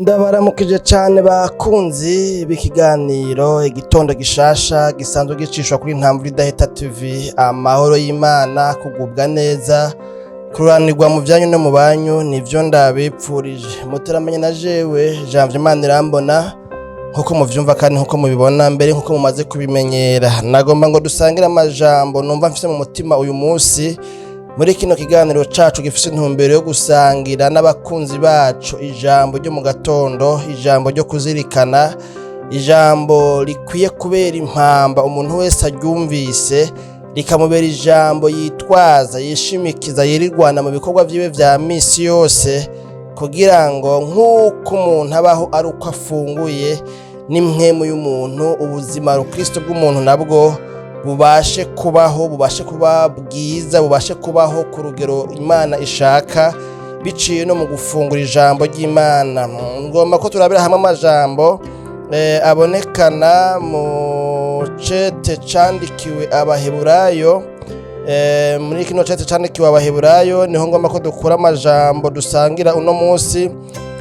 Ndabaramukije cane bakunzi b'ikiganiro igitondo gishasha gisanzwe gicishwa kuri Ntamvura Idaheta TV. Amahoro y'Imana, kugubwa neza, kuranirwa mu vyanyu no mu banyu nivyo ndabipfurije. Muteramanye na jewe Janvier Manirambona, nkuko muvyumva kandi nkuko mubibona mbere nkuko mumaze kubimenyera. Nagomba ngo dusangire amajambo numva mfise mu mutima uyu munsi muri kino kiganiro cacu gifise intumbero yo gusangira n'abakunzi bacu ijambo ryo mu gatondo, ijambo ryo kuzirikana, ijambo rikwiye kubera impamba umuntu wese aryumvise, rikamubera ijambo yitwaza, yishimikiza, yirirwana mu bikorwa vyiwe vya misi yose, kugira ngo nk'uko umuntu abaho ari uko afunguye n'impwemu y'umuntu, ubuzima rukristo bw'umuntu nabwo bubashe kubaho, bubashe kuba bwiza, bubashe kubaho ku rugero Imana ishaka biciye no mu gufungura ijambo ry'Imana. Ngomba ko turabira hamwe amajambo abonekana mu cete candikiwe Abaheburayo. Muri kino cete candikiwe Abaheburayo niho ngomba ko dukura amajambo dusangira uno munsi,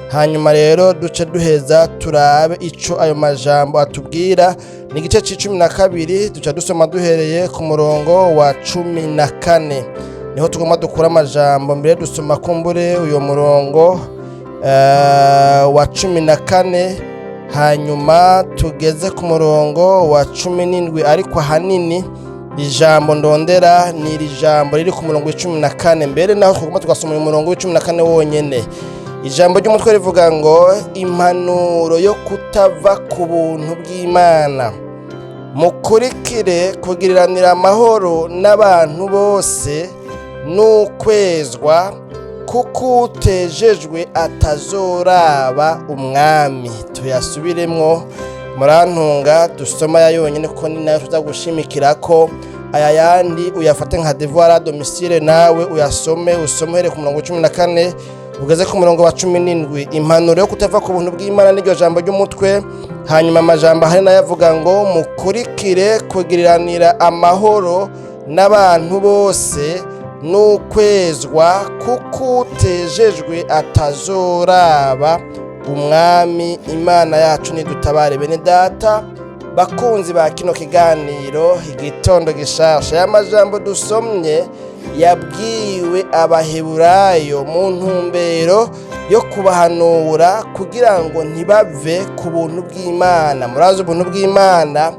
hanyuma rero duce duheza turabe ico ayo majambo atubwira. Ni igice c'12 duca dusoma duhereye ku murongo wa 14, niho tugomba dukura amajambo. Mbere dusoma kumbure uyo murongo wa 14, hanyuma tugeze ku murongo wa 17, ariko ahanini ijambo ndondera ni iri jambo riri ku murongo wa 14. Mbere naho tugomba tugasoma uyu murongo wa 14 wonyene. Ijambo ry'umutwe rivuga ngo impanuro yo kutava ku buntu bw'Imana. Mukurikire kugiriranira amahoro n'abantu bose n'ukwezwa, kuko utejejwe atazoraba umwami. Tuyasubiremwo, murantunga dusoma ya yonyene ko ni nayo tuza gushimikirako. Aya yandi uyafate nka devoir à domicile, nawe uyasome, usomere ku murongo wa 14 ugeze ku murongo wa 17. Impanuro yo kutava ku buntu bw'Imana n'iryo jambo ry'umutwe. Hanyuma amajambo hari nayo avuga ngo mukurikire kugiriranira amahoro n'abantu bose n'ukwezwa, kuko utejejwe atazoraba umwami. Imana yacu nidutabare. Bene data bakunzi ba kino kiganiro igitondo gishasha, ya majambo dusomye yabwiwe Abaheburayo mu ntumbero yo kubahanura kugira ngo ntibave ku buntu bw'Imana. Murazi ubuntu bw'Imana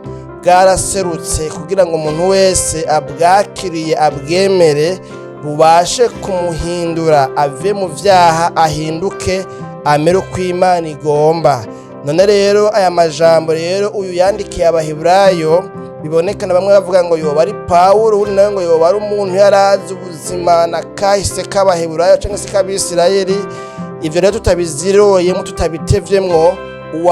bwaraserutse kugira ngo umuntu wese abwakiriye, abwemere, bubashe kumuhindura ave mu vyaha, ahinduke amere uko Imana igomba. None rero aya majambo rero uyu yandikiye Abaheburayo, bibonekana bamwe bavuga ngo yoba ari Pawulo, undi nawe ngo yoba ari umuntu yarazi ubuzima na kahise k'Abaheburayo cyangwa se k'Abisirayeli. Ivyo rero tutabiziroyemo, tutabitevyemwo,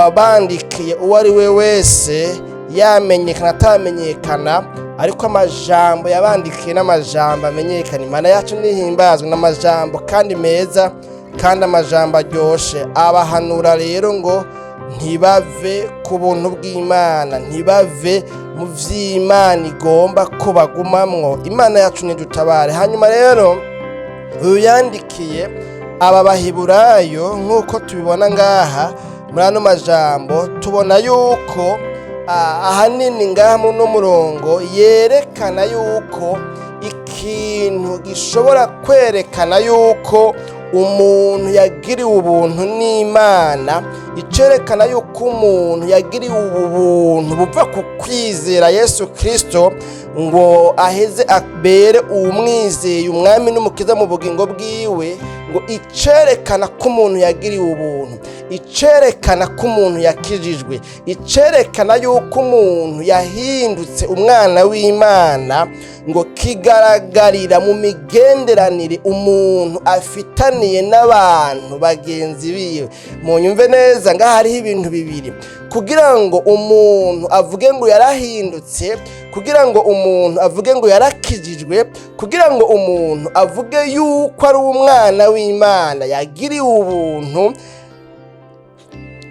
uwabandikiye uwo ari we wese, yamenyekana atamenyekana, ariko amajambo yabandikiye n'amajambo amenyekana. Imana yacu nihimbazwe n'amajambo kandi meza, kandi amajambo aryoshe. Abahanura rero ngo ntibave ku buntu bw'Imana, ntibave mu vy'Imana igomba ko bagumamwo. Imana yacu nidutabare. Hanyuma rero uyu yandikiye aba Baheburayo, nk'uko tubibona ngaha muri ano majambo, tubona yuko ahanini ngaha muno murongo yerekana yuko ikintu gishobora kwerekana yuko umuntu yagiriwe ubuntu n'Imana, icerekana yuko umuntu yagiriwe ubu buntu buva ku kwizera Yesu Kristo, ngo aheze abere umwizeye umwami n'umukiza mu bugingo bwiwe, ngo icerekana ko umuntu yagiriwe ubuntu, icerekana ko umuntu yakijijwe, icerekana yuko umuntu yahindutse umwana w'Imana, ngo kigaragarira mu migenderanire umuntu afitaniye n'abantu bagenzi biwe. Munyumve neza, ngaha hariho ibintu bibiri. Kugira ngo umuntu avuge ngo yarahindutse, kugira ngo umuntu avuge ngo yarakijijwe, kugira ngo umuntu avuge yuko ari umwana w'Imana yagiriwe ubuntu,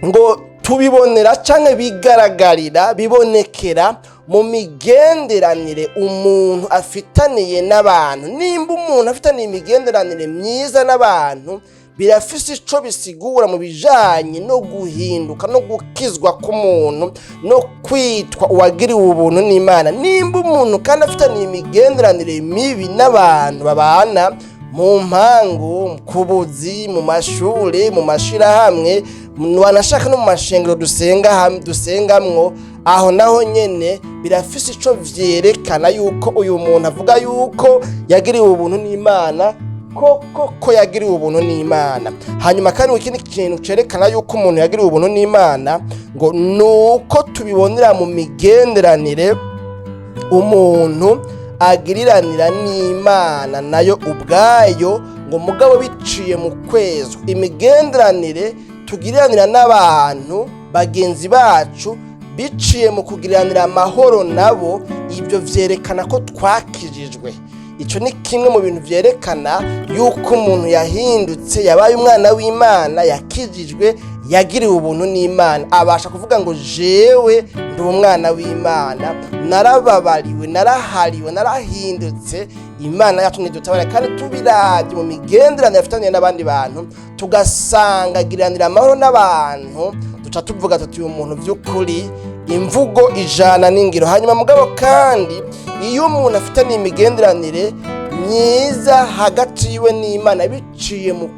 ngo tubibonera canke bigaragarira, bibonekera mu migenderanire umuntu afitaniye n'abantu. Nimba umuntu afitaniye imigenderanire myiza n'abantu, birafise ico bisigura mu bijanye no guhinduka no gukizwa k'umuntu no kwitwa uwagiriwe ubuntu n'Imana. Nimba umuntu kandi afitaniye imigenderanire mibi n'abantu babana mu mpangu, ku buzi, mu mashure, mu mashirahamwe, wanashaka no mu mashengero dusengamwo, aho naho nyene birafise ico vyerekana yuko uyu muntu avuga yuko yagiriwe ubuntu n'Imana, koko yagiriwe ubuntu n'Imana. Hanyuma kandi ikindi kintu cerekana yuko umuntu yagiriwe ubuntu n'Imana ngo nuko tubibonera mu migenderanire umuntu agiriranira n'Imana nayo ubwayo, ngo mugabo biciye mu kwezwa. Imigenderanire tugiriranira n'abantu bagenzi bacu biciye mu kugiriranira amahoro nabo, ibyo vyerekana ko twakijijwe. Ico ni kimwe mu bintu vyerekana yuko umuntu yahindutse, yabaye umwana w'Imana, yakijijwe, yagiriwe ubuntu n'Imana, abasha kuvuga ngo jewe ndi umwana w'Imana, narababariwe, narahariwe, narahindutse. Imana yacu nidutabara. Kandi tubiravye mu migenderanire afitanye n'abandi bantu, tugasanga agiranira amahoro n'abantu, duca tuvuga tuti uyu muntu vy'ukuri imvugo ijana n'ingiro. Hanyuma mugabo kandi iyo umuntu afitanye imigenderanire myiza hagati yiwe n'Imana biciye mu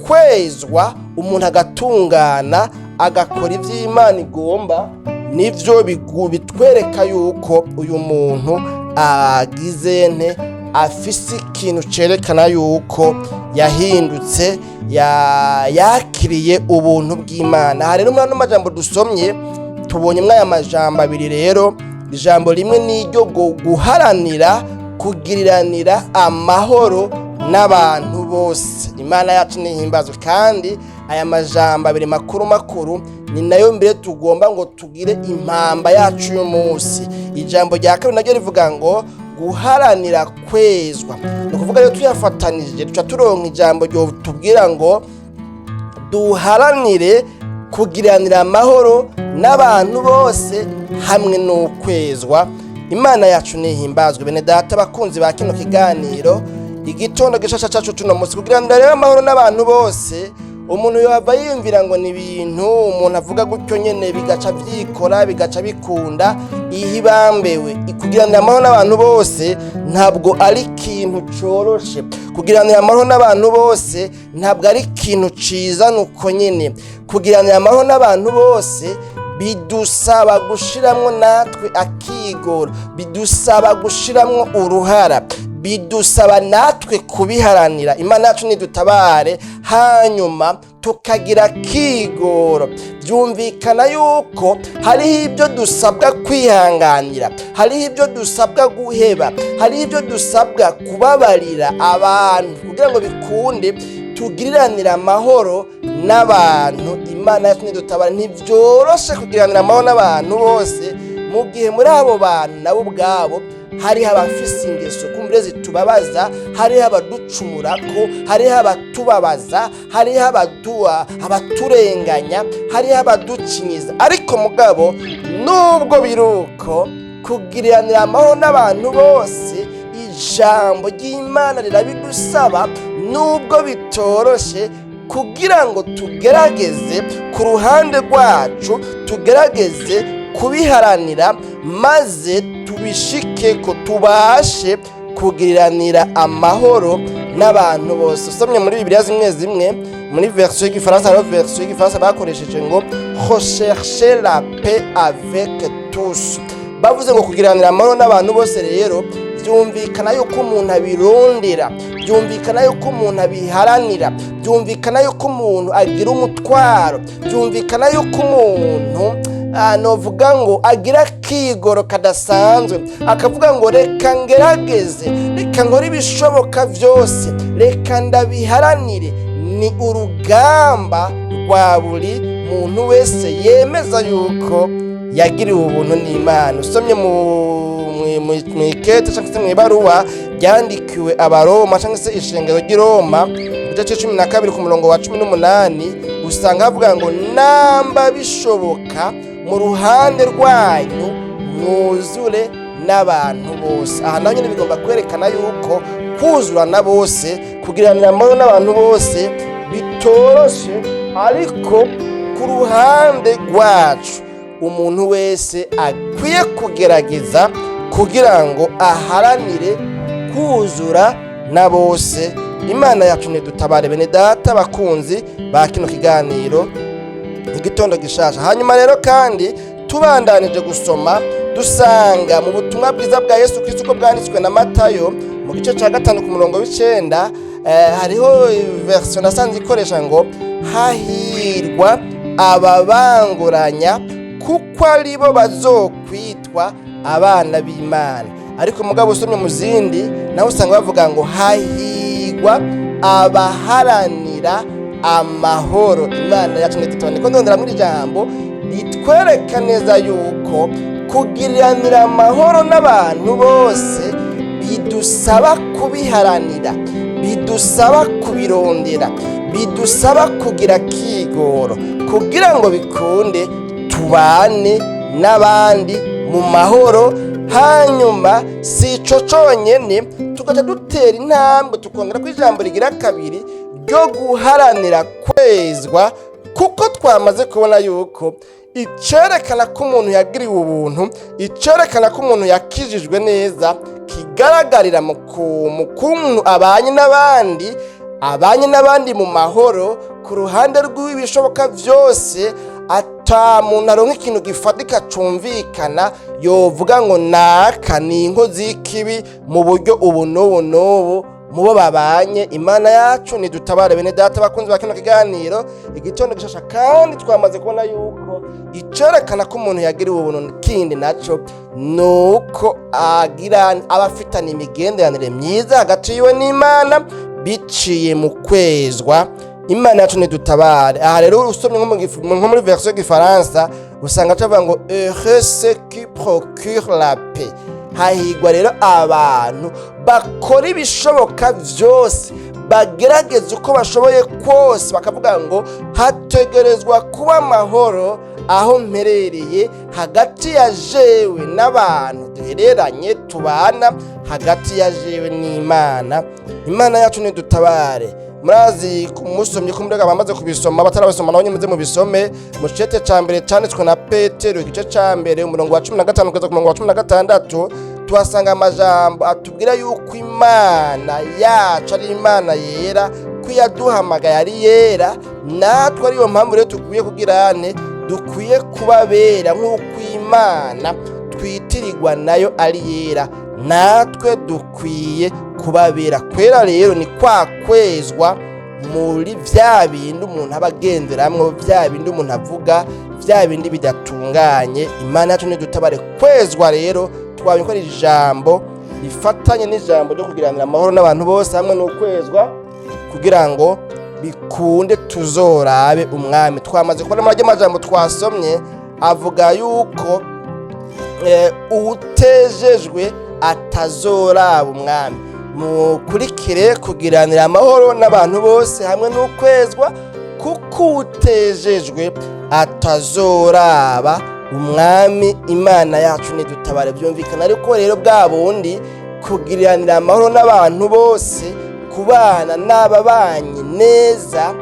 kwezwa, umuntu agatungana, agakora ivy'Imana igomba, nivyo bitwereka yuko uyu muntu agize afise ikintu cerekana yuko yahindutse, yakiriye ubuntu bw'Imana. Aha rero muri ano majambo dusomye tubonye mwaya majambo abiri rero, ijambo rimwe n'iryo guharanira kugiriranira amahoro n'abantu bose. Imana yacu nihimbazwe. Kandi aya majambo abiri makuru ni nayo mbere tugomba ngo tugire impamba yacu uyu munsi. Ijambo rya kabiri naryo rivuga ngo guharanira kwezwa. Ni kuvuga rero tuyafatanije duca turonka ijambo ryo tubwira ngo duharanire kugiranira amahoro n'abantu bose hamwe n'ukwezwa. Imana yacu nihimbazwe. Bene data bakunzi ba kino kiganiro, igitondo gishasha cacu tuno munsi, kugiranira rero amahoro n'abantu bose. Umuntu yaba yiyumvira ngo ni ibintu umuntu avuga gutyo nyene bigaca vyikora, bigaca bikunda, ihibambewe. Kugiranira amahoro n'abantu bose ntabwo ari ikintu coroshe. Kugiranira amahoro n'abantu bose ntabwo ari ikintu ciza nuko nyene. Kugiranira amahoro n'abantu bose bidusaba gushiramwo natwe akigoro, bidusaba gushiramwo uruhara, bidusaba natwe kubiharanira. Imana yacu nidutabare, hanyuma tukagira kigoro. Byumvikana yuko hariho ibyo dusabwa kwihanganira, hariho ibyo dusabwa guheba, hariho ibyo dusabwa kubabarira abantu kugira ngo bikunde tugiriranira amahoro n'abantu. Imana yacu nidutabare. Ntibyoroshe kugiriranira amahoro n'abantu bose, mu gihe muri abo bantu nabo ubwabo hariho abafise ingeso kumbure zitubabaza, hariho abaducumurako, hariho abatubabaza, hariho abaturenganya, hariho abaducinyiza. Ariko mugabo nubwo biruko, kugiriranira amahoro n'abantu bose ijambo ry'Imana rirabidusaba, nubwo bitoroshe, kugira ngo tugerageze ku ruhande rwacu, tugerageze kubiharanira, maze tubishike ko tubashe kugiriranira amahoro n'abantu bose. Usomye muri Bibiliya zimwe muri version y'igifaransa, hariho version y'igifaransa bakoresheje ngo rechercher la paix avec tous. Bavuze ngo kugiriranira amahoro n'abantu bose rero byumvikana yuko umuntu abirondera, byumvikana yuko umuntu abiharanira, byumvikana yuko umuntu agira umutwaro, byumvikana yuko umuntu novuga ngo agira kigoro kadasanzwe, akavuga ngo reka ngerageze, reka nkore ibishoboka vyose, reka ndabiharanire. Ni urugamba rwa buri muntu wese yemeza yuko yagiriwe ubuntu n'Imana. Usomye mu ikete cyangwa se mu ibaruwa ryandikiwe Abaroma cyangwa se ishengero ry'Iroma, igice 12 ku murongo wa 18, usanga havuga ngo namba bishoboka mu ruhande rwanyu mwuzure n'abantu bose. Aha naho nyine bigomba kwerekana yuko kuzura na bose, kugiranira amahoro n'abantu bose bitoroshe, ariko ku ruhande rwacu umuntu wese akwiye kugerageza kugira ngo aharanire kuzura na bose. Imana yacu nidutabare bene data bakunzi ba kino kiganiro igitondo gishasha. Hanyuma rero kandi tubandanije gusoma, dusanga mu butumwa bwiza bwa Yesu Kristo ko bwanditswe na Matayo mu gice cya 5 ku murongo w'9, hariho version nasanze ikoresha ngo hahirwa ababanguranya kuko aribo bazokwitwa abana b'Imana. Ariko mugabo usomye mu zindi naho usanga bavuga ngo hahirwa abaharanira amahoro. Imana yacu nitutone ko ndondera muri jambo litwereka neza yuko kugiriranira amahoro n'abantu bose bidusaba kubiharanira, bidusaba kubirondera, bidusaba kugira kigoro kugira ngo bikunde tubane n'abandi mu mahoro. Hanyuma si ico conyene, tugaca dutera intambwe tukongera ko ijambo rigira kabiri ryo guharanira kwezwa, kuko twamaze kubona yuko icerekana ko umuntu yagiriwe ubuntu, icerekana ko umuntu yakijijwe neza, kigaragarira mu kuntu abanye n'abandi mu mahoro, ku ruhande rw'ibishoboka byose, ata muntu aronka ikintu gifatika cumvikana yovuga ngo naka ni inkozi y'ikibi mu buryo ubu n'ubu mubo babanye. Imana yacu nidutabare bene data bakunzi ba kino kiganiro igitondo gishasha, kandi twamaze kubona yuko icerekana ko umuntu yagiriwe ubuntu kindi naco nuko abafitanye imigenderanire myiza hagati yiwe n'Imana biciye mu kwezwa. Imana yacu nidutabare. Aha rero usomye nko muri version y'igifaransa usanga cavuga ngo heureux ceux qui procurent la paix. Hahigwa rero abantu bakora ibishoboka vyose, bagerageza uko bashoboye kose, bakavuga ngo hategerezwa kuba amahoro aho mperereye, hagati ya jewe n'abantu duhereranye tubana, hagati ya jewe n'Imana. Imana yacu nidutabare. Murazi kumusomye kumurega bamaze kubisoma, batarabasoma naho nyemeze mu bisome mu cete ca mbere canditswe na Petero igice ca mbere umurongo wa 15 kugeza ku murongo wa 16, tuhasanga amajambo atubwira yuko Imana yacu ari Imana yera, ko yaduhamagaye ari yera, natwe ariyo mpamvu rero dukwiye kugirane, dukwiye kubabera nk'uko Imana twitirirwa nayo ari yera, natwe dukwiye kubabera. Kwera rero ni kwa kwezwa muri vya bindi umuntu abagenderamwo, vya bindi umuntu avuga, vya bindi bidatunganye. Imana yacu nidutabare. Kwezwa rero twabikora ijambo rifatanye n'ijambo ryo kugiranira amahoro n'abantu bose, hamwe n'ukwezwa kugira ngo bikunde tuzorabe umwami. Twamaze kubona muri amajambo twasomye avuga yuko utejejwe atazoraba umwami. Mukurikire kugiranira amahoro n'abantu bose hamwe n'ukwezwa, kuko utejejwe atazoraba umwami. Imana yacu nidutabare. Byumvikana ariko rero bwa bundi kugiranira amahoro n'abantu bose, kubana n'ababanyi neza,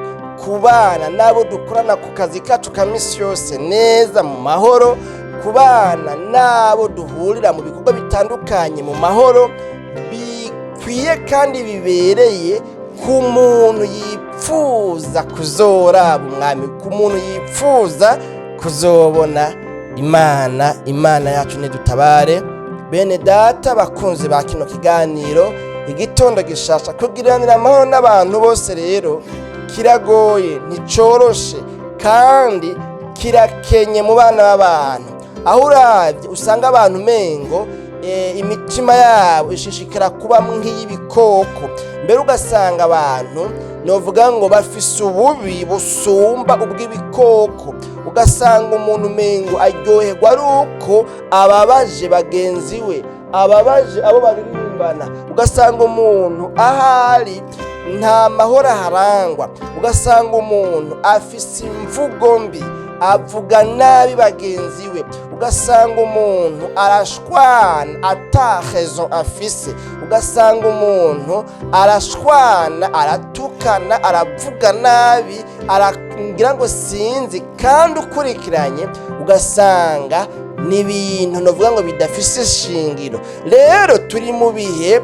kubana nabo dukorana ku kazi kacu ka misi yose neza mu mahoro, kubana nabo duhurira mu bikorwa bitandukanye mu mahoro, bikwiye kandi bibereye ku muntu yipfuza kuzoraba umwami, ku muntu yipfuza kuzobona Imana. Imana yacu nidutabare. Bene data bakunzi ba kino kiganiro igitondo gishasha, kugiranira amahoro n'abantu bose rero kiragoye, nticoroshe, kandi kirakenye mu bana b'abantu. Aho uravye usanga abantu mengo imitima yabo ishishikara kuba nk'iy'ibikoko, mbere ugasanga abantu novuga ngo bafise ububi busumba ubw'ibikoko. Ugasanga umuntu mengo aryoherwa ari uko ababaje bagenzi we, ababaje abo baririmbana. Ugasanga umuntu ahari nta mahoro aharangwa, ugasanga umuntu afise imvugo mbi, avuga nabi bagenzi we, ugasanga umuntu arashwana ata raison afise, ugasanga umuntu arashwana, aratukana, aravuga nabi, aragira ngo sinzi, kandi ukurikiranye ugasanga ni ibintu novuga ngo bidafise ishingiro. Rero turi mu bihe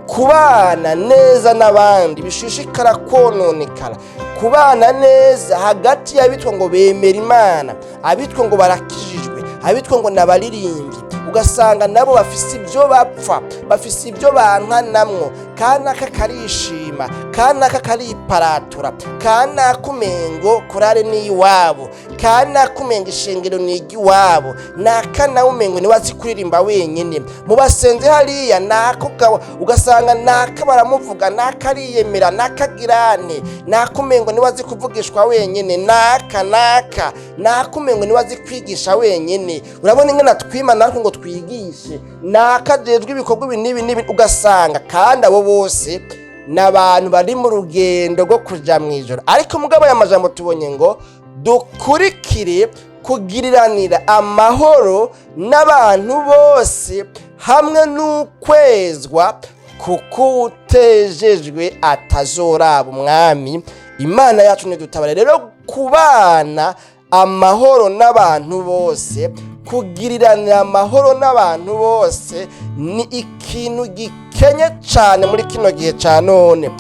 kubana neza n'abandi bishishikara kononekara, kubana neza hagati y'abitwa ngo bemera Imana, abitwa ngo barakijijwe, abitwa ngo n'abaririmbyi, ugasanga nabo bafise ibyo bapfa, bafise ibyo bankanamwo, kanaka karishima, kanaka kariparatura, kanaka umengo korale ni iwabo, kanaka umengo ishengero ni iry'iwabo, naka nawe umengo niwe azi kuririmba wenyine, mu basenze hariya nako ugasanga naka baramuvuga, naka ariyemera, naka girane, naka umengo niwe azi kuvugishwa wenyine, naka umengo niwe azi kwigisha wenyine. Urabona ingene twima natwe ngo twigishe, naka jejwe ibikorwa ibi, ugasanga kandi abo bose n'abantu bari mu rugendo rwo kuja mw'ijoro. Ariko mugabo y'amajambo tubonye ngo dukurikire kugiriranira amahoro n'abantu bose hamwe n'ukwezwa, kuko utejejwe atazoraba umwami Imana yacu. Nidutabare rero kubana amahoro n'abantu bose, kugiriranira amahoro n'abantu bose ni ikintu gikenye cyane muri kino gihe cya none.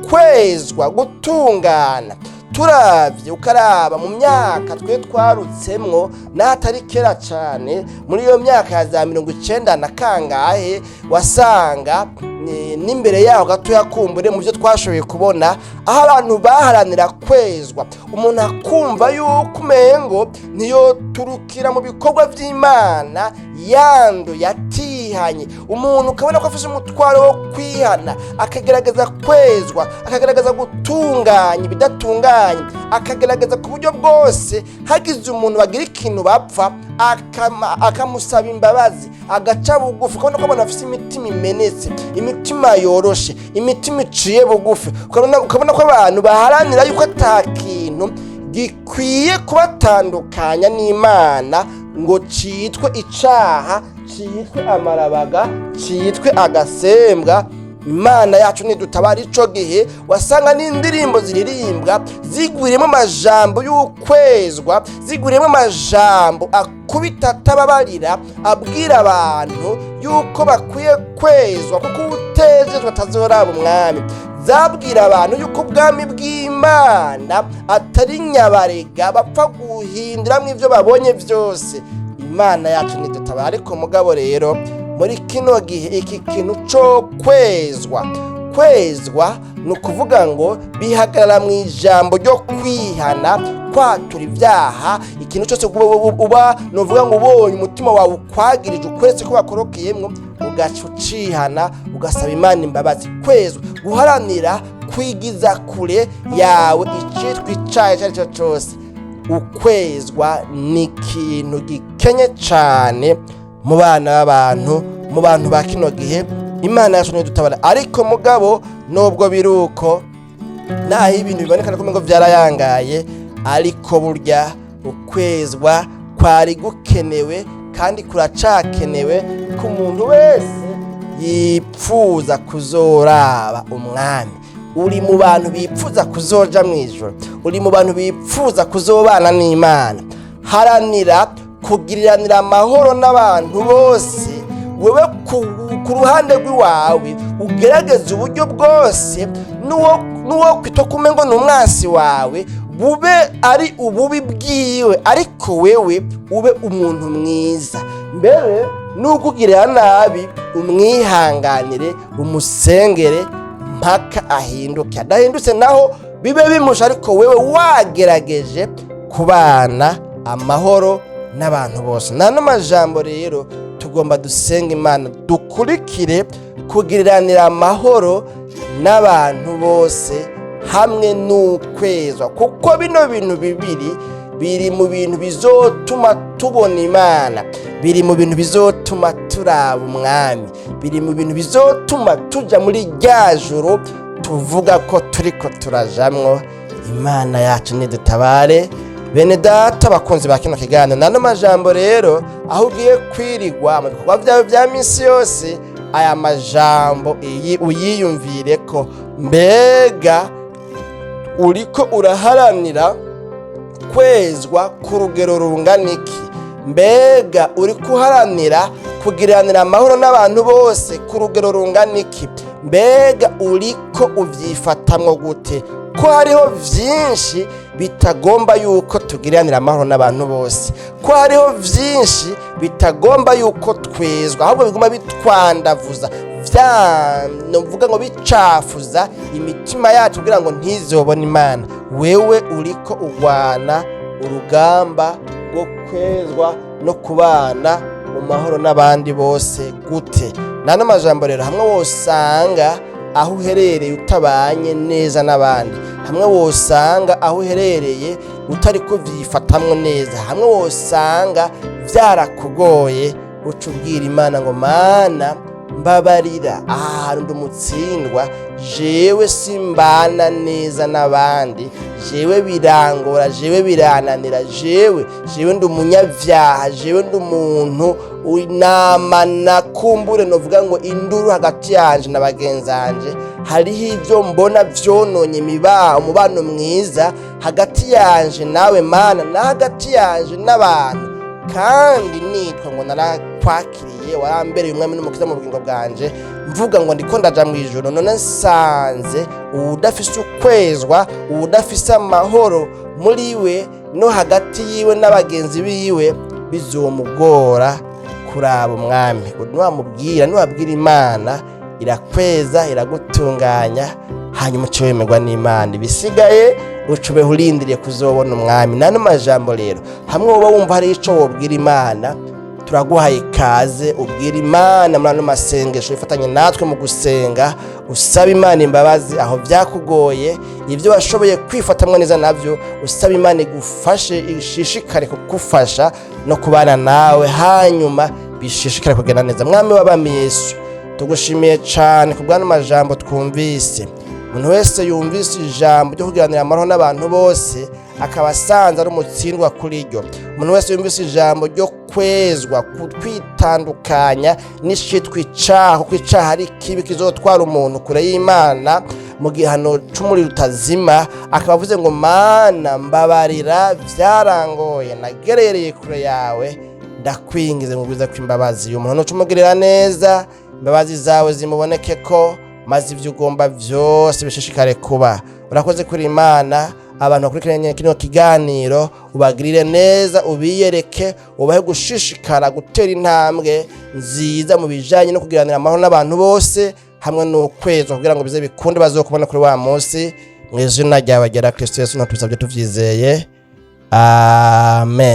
Kwezwa, gutungana, turavye ukaraba mu myaka twe twarutsemwo n'atari kera cyane, muri iyo myaka ya za 90 na kangahe, wasanga n'imbere yaho gato yakumbure mu byo twashoboye kubona, aho abantu baharanira kwezwa, umuntu akumva yuko umengo niyo turukira mu bikorwa by'Imana yando yatihanye, umuntu ukabona ko afise umutwaro wo kwihana, akagerageza kwezwa, akagerageza gutunganya ibidatunganye, akagerageza ku buryo bwose hagize umuntu bagira ikintu bapfa akamusaba imbabazi, agaca bugufi, ukabona ko abantu bafise imitima imenetse, imitima yoroshe, imitima iciye bugufi, ukabona ko abantu baharanira yuko ata kintu gikwiye kubatandukanya n'Imana ngo citwe icaha, citwe amarabaga, citwe agasembwa. Imana yacu nidutabara ico gihe wasanga n'indirimbo ziririmbwa zigwiriyemo amajambo y'ukwezwa, zigwiriyemo amajambo akubita atababarira, abwira abantu yuko bakwiye kwezwa kuko utejejwe atazoraba umwami. Zabwira abantu yuko ubwami bw'Imana atari nyabarega bapfa guhinduramwo ivyo babonye vyose. Imana yacu nidutabara. Ariko mugabo rero muri kino gihe iki kintu cyo kwezwa ni ukuvuga ngo bihagarara mu ijambo ryo kwihana, kwatura ibyaha, ikintu cyose uba novuga ngo ubonye umutima wawe ukwagirije, ukwese ko wakorokeyemwo, ugaca ucihana, ugasaba Imana imbabazi. Kwezwa, guharanira kwigiza kure yawe icitwa icaha icyo ari cyo cyose. Ukwezwa ni ikintu gikenye cyane mu bana b'abantu, mu bantu ba kino gihe. Imana yacu nidutabara. Ariko mugabo nubwo biruko, naho ibintu bibonekana ko ngo byarayangaye, ariko burya ukwezwa kwari gukenewe kandi kuracakenewe ku muntu wese yipfuza kuzoraba umwami. Uri mu bantu bipfuza kuzoja mw'ijoro, uri mu bantu bipfuza kuzobana n'Imana, haranira kugiriranira amahoro n'abantu bose. Wewe ku ruhande rw'iwawe ugerageza uburyo bwose n'uwo kwita kumengo n'umwansi wawe bube ari ububi bwiwe, ariko wewe ube umuntu mwiza. Mbere n'ukugirira nabi umwihanganire, umusengere mpaka ahinduke. Adahindutse naho bibe bimusha, ariko wewe wagerageje kubana amahoro n'abantu bose. Nano majambo rero tugomba dusenga Imana, dukurikire kugiriranira amahoro n'abantu bose hamwe n'ukwezwa, kuko bino bintu bibiri biri mu bintu bizotuma tubona Imana, biri mu bintu bizotuma turaba umwami, biri mu bintu bizotuma tuja muri rya joro tuvuga ko turiko turajamwo. Imana yacu nidutabare. Bene data bakunzi ba kino kiganiro, nano majambo rero aho ugiye kwirigwa mu bikorwa byawe bya misi yose, aya majambo uyiyumvire ko mbega uriko uraharanira kwezwa ku rugero rungana iki? Mbega uriko uharanira kugiranira amahoro n'abantu bose ku rugero rungana iki? Mbega uriko uvyifatamwo gute? Ko hariho vyinshi bitagomba yuko tugiranira amahoro n'abantu bose, ko hariho vyinshi bitagomba yuko twezwa, ahubwo biguma bitwandavuza, novuga ngo bicafuza imitima yacu kugira ngo ntizobone Imana. Wewe uriko ugwana urugamba rwo kwezwa no kubana mu mahoro n'abandi bose gute? Nano majambo rero, hamwe wosanga aho uherereye utabanye neza n'abandi, hamwe wosanga aho uherereye utari kuvyifatamwo neza, hamwe wosanga vyarakugoye, uca ubwira Imana ngo Mana mbabarira, ahantu ndumutsindwa, jewe simbana neza n'abandi, jewe birangora, jewe birananira, jewe ndi umunyavyaha, jewe ndi umuntu unamana, kumbure novuga ngo induru hagati yanje na bagenzanje, hariho ivyo mbona vyononye umubano mwiza hagati yanje nawe Mana, na hagati yanje n'abantu, kandi nitwa ngo narakwakiriye, warambereye umwami n'umukiza mu bugingo bwanje, mvuga ngo ndiko ndaja mu ijuru, none nsanze udafise ukwezwa, udafise amahoro muri we no hagati yiwe n'abagenzi biwe, bizomugora kuraba umwami. Niwabwira Imana irakweza, iragutunganya, hanyuma uce wemerwa n'Imana, ibisigaye ucube urindiriye kuzobona umwami. Nano majambo rero, hamwe woba wumva hari ico wobwira Imana, turaguhaye ikaze ubwira Imana muri ano masengesho, ifatanye natwe mu gusenga, usaba Imana imbabazi aho vyakugoye, ivyo washoboye kwifatamwo neza navyo, usaba Imana igufashe, ishishikare kugufasha no kubana nawe, hanyuma bishishikare kugenda neza. Mwami w'abami Yesu, tugushimiye cane ku bw'ano majambo twumvise. Umuntu wese yumvise ijambo ryo kugiranira amahoro n'abantu bose, akaba asanze ari umutsindwa kuri ryo. Umuntu wese yumvise ijambo ryo kwezwa, kwitandukanya n'icitwa icaha, kuko icaha ari kibi kizotwara umuntu kure y'Imana mu gihano c'umuriro utazima, akaba avuze ngo Mana mbabarira, vyarangoye, nagerereye kure yawe, ndakwingize mu bwiza kw'imbabazi. Uyu muntu ucumugirira neza, imbabazi zawe zimubonekeko, maze ivyo ugomba vyose bishishikare kuba. Urakoze kuri Imana, abantu bakurikiranye kino kiganiro ubagirire neza, ubiyereke, ubahe gushishikara gutera intambwe nziza mu bijanye no kugiranira amahoro n'abantu bose, hamwe n'ukwezwa kugira ngo bize bikunde bazokubona kuri wa munsi. Mu izina ryawe rya Kristo Yesu tubisabye tuvyizeye, amen.